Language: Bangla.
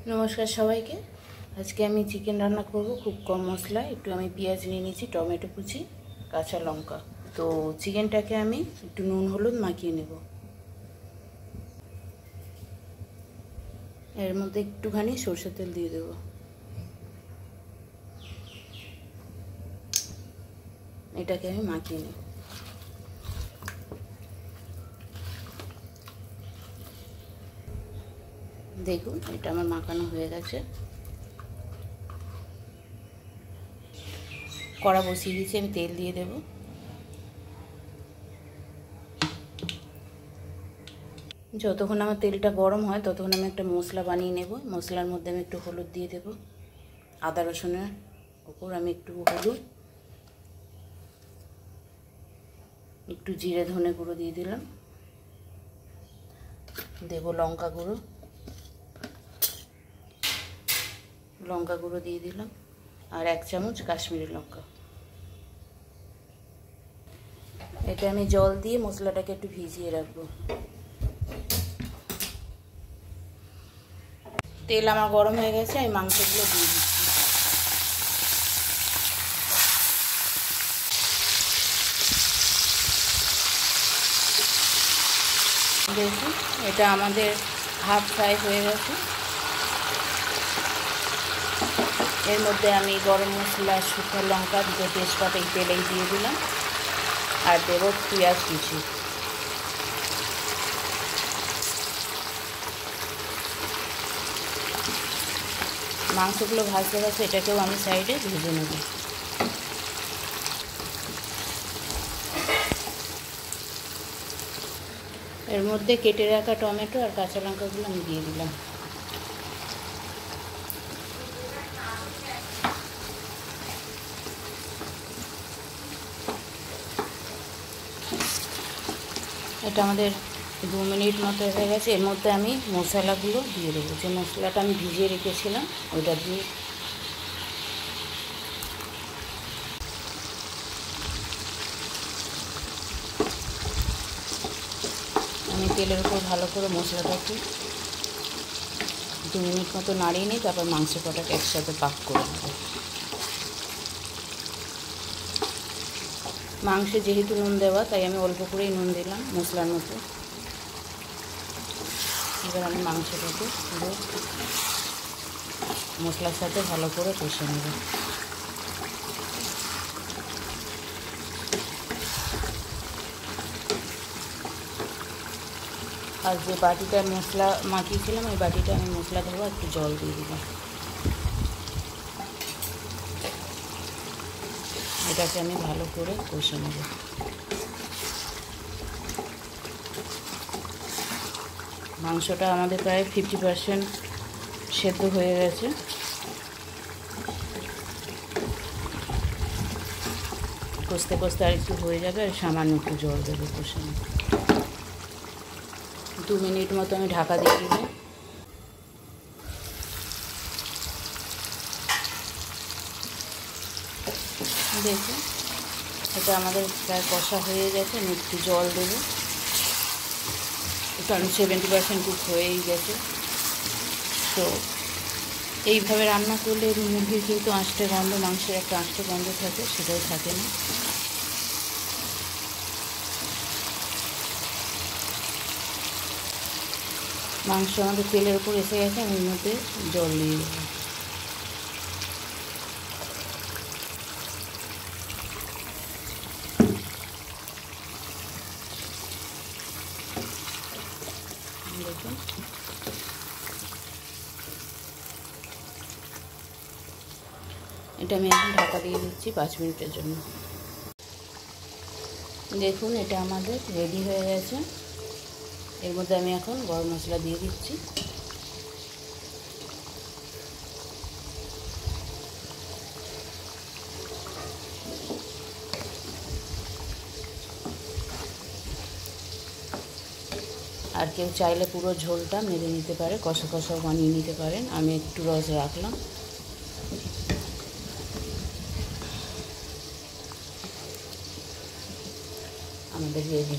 नमस्कार सबाइके आज के आमी चिकेन रान्ना करब खूब कम मसला एकटू आमी पेঁয়াজ निये निয়েছি टमेटो कुचि काँचा लंका तो चिकेनटाके आमी एकटू नुन हलुद माखिए नेब एर मধ্যে एकटूखानी सरषेर तेल दिए देब एटाके आमी माखिए नेब देखुन এটা আমার মাখানো হয়ে গেছে কড়া বসিয়ে দিয়েছি আমি তেল দিয়ে দেব যতক্ষণ আমার তেলটা গরম হয় ততক্ষণ আমি একটা মশলা বানিয়ে নেব মশলার মধ্যে আমি একটু হলুদ দিয়ে দেব আদা রসুনের উপর আমি একটু হলুদ একটু জিরে ধনে গুঁড়ো দিয়ে দিলাম দেব লঙ্কা গুঁড়ো लंका गुड़ो दिए दिलाम और 1 चामच काश्मीरी लंका এটা আমি জল দিয়ে মশলাটাকে একটু ভিজিয়ে রাখবো তেল আমার গরম হয়ে গেছে আমি মাংসগুলো দিয়ে দিচ্ছি দেখুন এটা আমাদের হাফ ফ্রাই হয়ে গেছে एर मध्य आमी गरम मसला शुकनो लंका दुটো तेजपाता এই তেলেই দিয়ে দিলাম আর দেব পেঁয়াজ কুচি মাংসগুলো ভাজতে ভাজতে এটাকেও আমি সাইডে ভেজে নেব এর মধ্যে কেটে রাখা টমেটো আর কাঁচা লঙ্কাগুলো আমি দিয়ে দিলাম এটা আমাদের 2 মিনিট মতো হয়ে গেছে এর মধ্যে আমি মশলাগুলো দিয়ে দেব যে মশলাটা আমি ভিজিয়ে রেখেছিলাম ওটা দিয়ে আমি তেলের উপর ভালো করে মশলাটাকে 2 মিনিট মতো নাড়িয়ে নিই তারপর মাংস কটাকে একসাথে পাক করে নেব মাংসে যেহেতু নুন দেওয়া তাই আমি অল্প করেই নুন দিলাম মশলার মতো এবার আমি মাংসটাকে পুরো মশলার সাথে ভালো করে কষে নেব আর যে বাটিটা মশলা মাখিয়েছিলাম ওই বাটিটা আমি মশলা দেবো একটু জল দিয়ে দিলাম এটাকে আমি ভালো করে কষে নেব মাংসটা আমাদের প্রায় 50% সেদ্ধ হয়ে গেছে কষতে কষতে আর একটু হয়ে যাবে আর সামান্য একটু জল দেবো কষে নেব 2 মিনিট মতো আমি ঢাকা দিয়ে দিব দেখুন এটা আমাদের প্রায় কষা হয়ে গেছে আমি একটু জল দেবো কারণ 70% কুক হয়েই গেছে তো এইভাবে রান্না করলে মুরগির কিন্তু আঁশটে গন্ধ মাংসের একটা আঁশটে গন্ধ থাকে সেটাও থাকে না মাংস আমাদের তেলের উপর এসে গেছে আমি এর মধ্যে জল দিয়ে দেবো দেখুন এটা আমি এখন ঢাকা দিয়ে দিচ্ছি 5 মিনিটের জন্য দেখুন এটা আমাদের রেডি হয়ে গেছে এর মধ্যে আমি এখন গরম মশলা দিয়ে দিচ্ছি আর কেউ চাইলে পুরো ঝোলটা মেরে নিতে পারে কষা কষাও বানিয়ে নিতে পারেন আমি একটু রস রাখলাম আমাদের রেডি